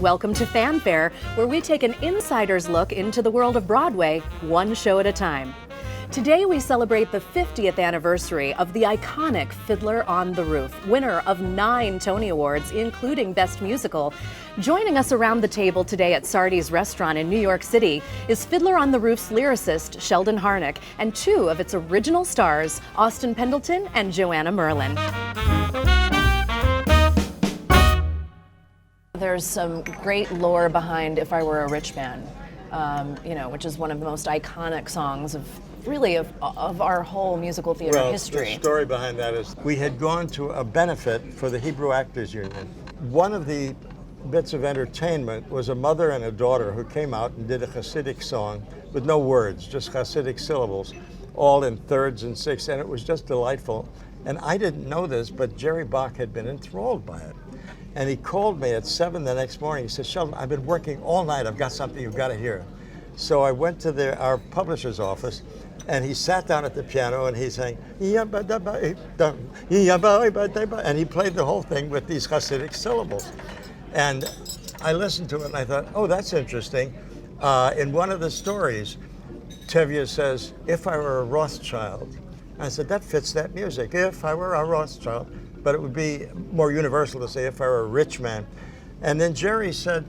Welcome to Fanfare, where we take an insider's look into the world of Broadway, one show at a time. Today we celebrate the 50th anniversary of the iconic Fiddler on the Roof, winner of 9 Tony Awards, including Best Musical. Joining us around the table today at Sardi's restaurant in New York City is Fiddler on the Roof's lyricist, Sheldon Harnick, and 2 of its original stars, Austin Pendleton and Joanna Merlin. There's some great lore behind If I Were a Rich Man, which is one of the most iconic songs of our whole musical theater history. The story behind that is we had gone to a benefit for the Hebrew Actors Union. One of the bits of entertainment was a mother and a daughter who came out and did a Hasidic song with no words, just Hasidic syllables, all in thirds and sixths, and it was just delightful. And I didn't know this, but Jerry Bach had been enthralled by it. And he called me at 7 the next morning. He said, "Sheldon, I've been working all night. I've got something you've got to hear." So I went to our publisher's office, and he sat down at the piano and he sang, and he played the whole thing with these Hasidic syllables. And I listened to it and I thought, oh, that's interesting. In one of the stories, Tevye says, "If I were a Rothschild." I said, that fits that music. If I were a Rothschild. But it would be more universal to say, if I were a rich man. And then Jerry said,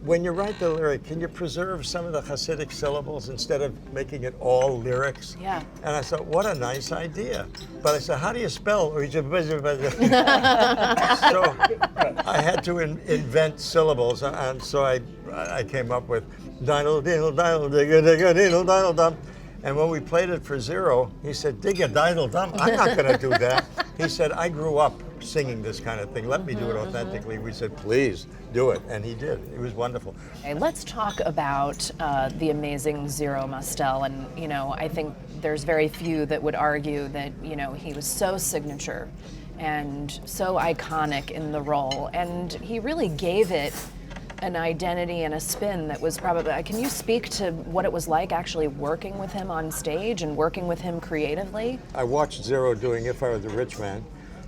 when you write the lyric, can you preserve some of the Hasidic syllables instead of making it all lyrics? Yeah. And I thought, what a nice idea. But I said, how do you spell? So I had to invent syllables. And so I came up with diddle diddle diddle digga digga diddle diddle dum. And when we played it for Zero, he said, "Digga diddle dum, I'm not going to do that." He said, "I grew up singing this kind of thing. Let me do it authentically." We said, "Please do it," and he did. It was wonderful. Okay, let's talk about the amazing Zero Mostel. And I think there's very few that would argue that he was so signature and so iconic in the role, and he really gave it an identity and a spin that was probably. Can you speak to what it was like actually working with him on stage and working with him creatively? I watched Zero doing If I Were the Rich Man,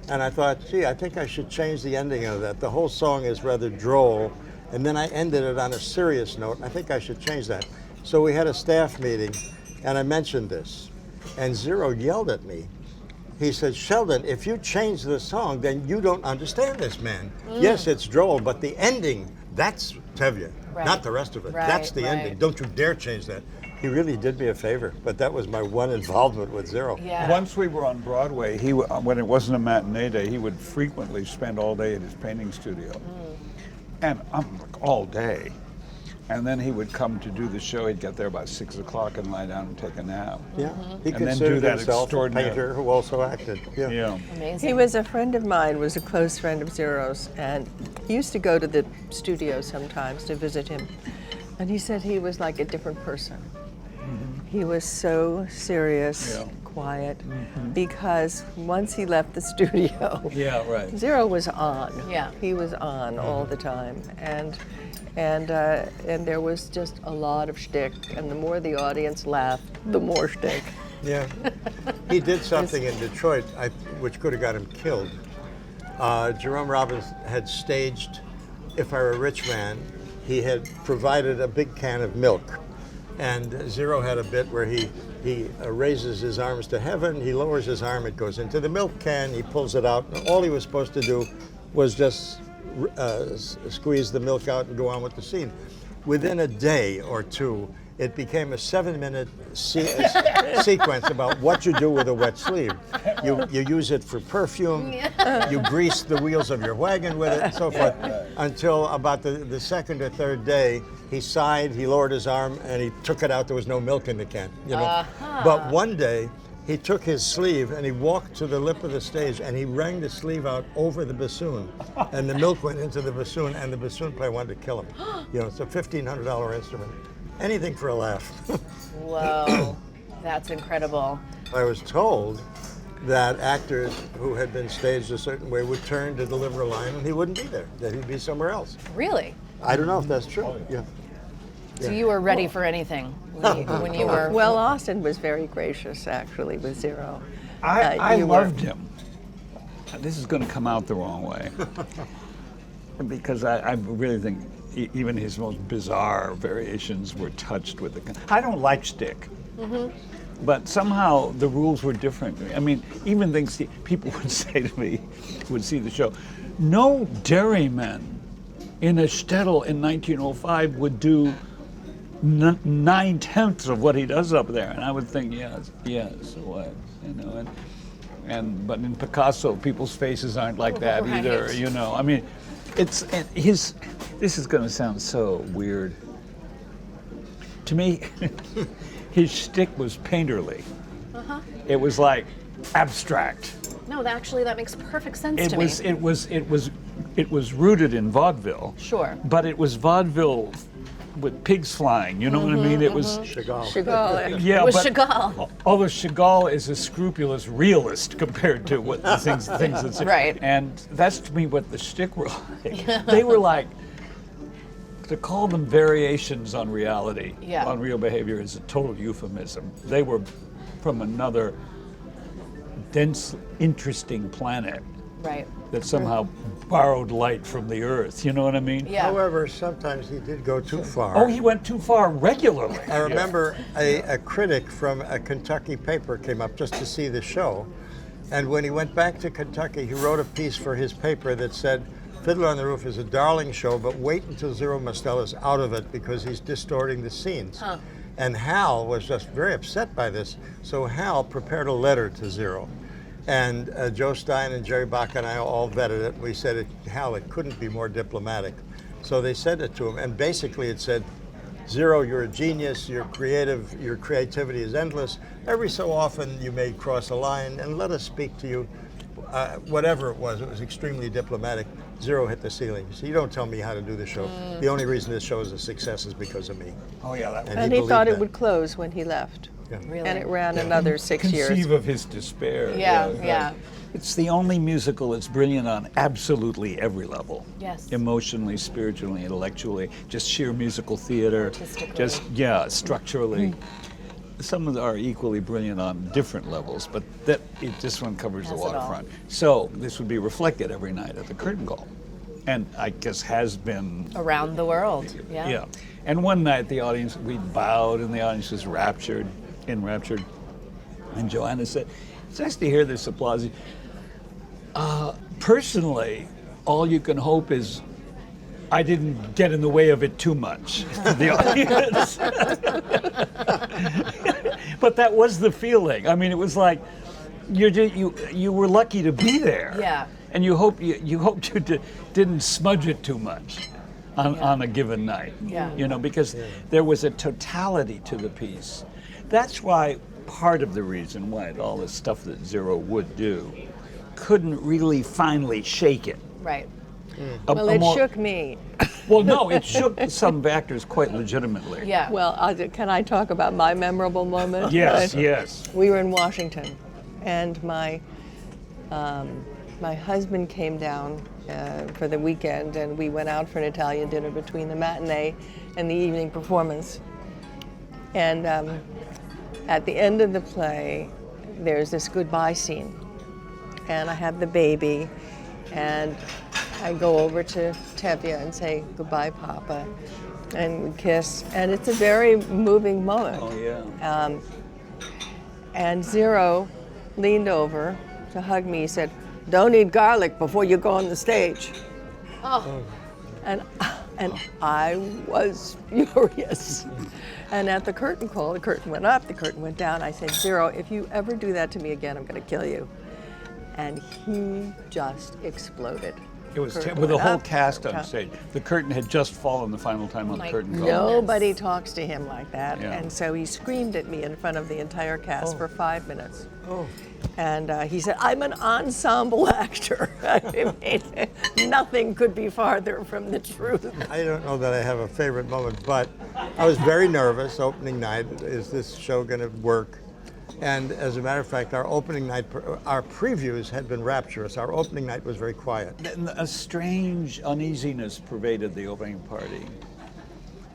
and I thought, gee, I think I should change the ending of that. The whole song is rather droll, and then I ended it on a serious note. I think I should change that. So we had a staff meeting, and I mentioned this, and Zero yelled at me. He said, "Sheldon, if you change the song, then you don't understand this man. Yes, it's droll, but the ending, that's Tevye, not the rest of it. That's the ending. Don't you dare change that." He really did me a favor, but that was my one involvement with Zero. Yeah. Once we were on Broadway, when it wasn't a matinee day, he would frequently spend all day at his painting studio. And all day. And then he would come to do the show. He'd get there about 6 o'clock and lie down and take a nap. Yeah, he And then considered do that himself a extraordinary- painter who also acted. Yeah. Amazing. He was a friend of mine, was a close friend of Zero's, and he used to go to the studio sometimes to visit him. And he said he was like a different person. He was so serious, quiet, because once he left the studio, Zero was on. Yeah. He was on all the time, and there was just a lot of shtick, and the more the audience laughed, the more shtick. Yeah. He did something in Detroit which could have got him killed. Jerome Robbins had staged If I Were a Rich Man. He had provided a big can of milk. And Zero had a bit where he raises his arms to heaven, he lowers his arm, it goes into the milk can, he pulls it out. And all he was supposed to do was just squeeze the milk out and go on with the scene. Within a day or two, it became a 7-minute sequence about what you do with a wet sleeve. You use it for perfume, you grease the wheels of your wagon with it, and so forth, until about the second or third day, he sighed, he lowered his arm, and he took it out. There was no milk in the can, But one day, he took his sleeve and he walked to the lip of the stage and he wrung the sleeve out over the bassoon, and the milk went into the bassoon, and the bassoon player wanted to kill him. It's a $1,500 instrument. Anything for a laugh. Whoa, that's incredible. I was told that actors who had been staged a certain way would turn to deliver a line and he wouldn't be there, that he'd be somewhere else. Really? I don't know if that's true. Yeah. So you were ready for anything when you were. Well, Austin was very gracious, actually, with Zero. I loved him. This is going to come out the wrong way. because I really think even his most bizarre variations were touched with I don't like shtick. But somehow the rules were different. I mean, even things people would say to me, would see the show, no dairyman in a shtetl in 1905 would do 9/10 of what he does up there. And I would think, yes, what, you know, but in Picasso, people's faces aren't like that either, you know. I mean, this is going to sound so weird. To me, his shtick was painterly. It was like abstract. No, actually, that makes perfect sense to me. It was rooted in vaudeville. Sure. But it was vaudeville with pigs flying. You know what I mean? It was Chagall. yeah. It was but Chagall. Although Chagall is a scrupulous realist compared to what the things that's Right. And that's to me what the shtick were like. They were like. To call them variations on reality, on real behavior, is a total euphemism. They were from another dense, interesting planet Right. that somehow borrowed light from the Earth. You know what I mean? Yeah. However, sometimes he did go too far. Oh, he went too far regularly. I remember a critic from a Kentucky paper came up just to see the show, and when he went back to Kentucky, he wrote a piece for his paper that said, Fiddler on the Roof is a darling show, but wait until Zero Mostel is out of it because he's distorting the scenes. And Hal was just very upset by this, so Hal prepared a letter to Zero. And Joe Stein and Jerry Bach and I all vetted it. We said, Hal, it couldn't be more diplomatic. So they sent it to him, and basically it said, Zero, you're a genius, you're creative, your creativity is endless. Every so often you may cross a line, and let us speak to you. Whatever it was extremely diplomatic. Zero hit the ceiling. So you don't tell me how to do the show. The only reason this show is a success is because of me. Oh yeah, that And he thought believed it would close when he left. Yeah. Really? And it ran another 6 years. conceive of his despair. Yeah. It's the only musical that's brilliant on absolutely every level. Yes. Emotionally, spiritually, intellectually, just sheer musical theater. Artistically. Structurally. Some of them are equally brilliant on different levels, but this one covers the Has it all. waterfront. So this would be reflected every night at the curtain call. And I guess has been. Around the world. Yeah. Yeah. And one night the audience, we bowed and the audience was enraptured. And Joanna said, it's nice to hear this applause. Personally, all you can hope is I didn't get in the way of it too much to the audience. But that was the feeling. I mean, it was like you were lucky to be there. Yeah. And you hoped you didn't smudge it too much on a given night. Yeah. You know, because there was a totality to the piece. That's why part of the reason why all the stuff that Zero would do couldn't really finally shake it. Right. Well, it shook me. Well, no, it shook some actors quite legitimately. Yeah. Well, can I talk about my memorable moment? Yes, yes. We were in Washington, and my husband came down for the weekend, and we went out for an Italian dinner between the matinee and the evening performance. And at the end of the play, there's this goodbye scene, and I have the baby, and I go over to Tevye and say, goodbye, Papa, and we kiss, and it's a very moving moment. Oh, yeah. And Zero leaned over to hug me. He said, don't eat garlic before you go on the stage. Oh. And I was furious. And at the curtain call, the curtain went up, the curtain went down. I said, Zero, if you ever do that to me again, I'm going to kill you. And he just exploded. It was Curtain with the went whole up, cast on stage. The curtain had just fallen the final time on the my curtain call. Nobody talks to him like that. Yeah. And so he screamed at me in front of the entire cast for 5 minutes. Oh. And he said, I'm an ensemble actor. I mean, nothing could be farther from the truth. I don't know that I have a favorite moment, but I was very nervous opening night. Is this show going to work? And as a matter of fact, our opening night, our previews had been rapturous. Our opening night was very quiet. A strange uneasiness pervaded the opening party.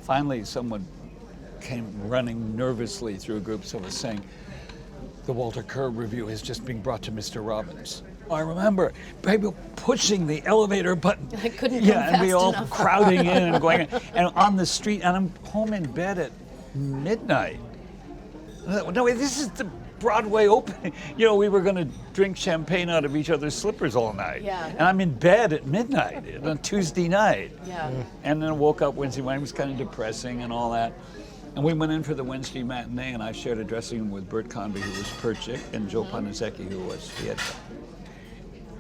Finally, someone came running nervously through groups of us saying, the Walter Kerr review has just been brought to Mr. Robbins. I remember people pushing the elevator button. I couldn't Yeah, come and we fast all enough. crowding in and going, and on the street, and I'm home in bed at midnight. No, wait, this is the Broadway opening. You know, we were going to drink champagne out of each other's slippers all night. Yeah. And I'm in bed at midnight on Tuesday night. Yeah. And then I woke up Wednesday morning. It was kind of depressing and all that. And we went in for the Wednesday matinee, and I shared a dressing room with Bert Convy, who was Perchik, and Joe Ponasecki, who was Fiedka.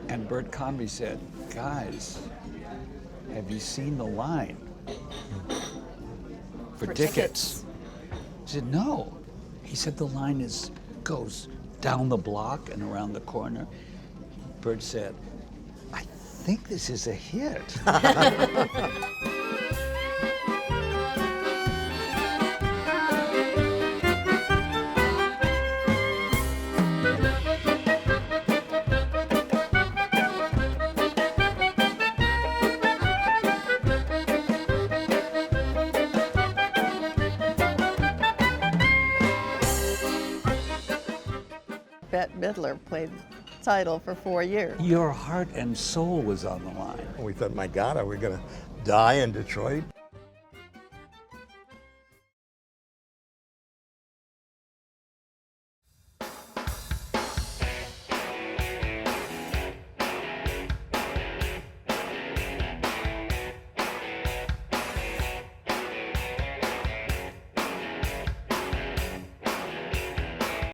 And Bert Convy said, "Guys, have you seen the line for tickets?" I said, "No." He said, "The line goes down the block and around the corner." Bert said, "I think this is a hit." Bette Midler played the title for 4 years. Your heart and soul was on the line. We thought, my God, are we going to die in Detroit?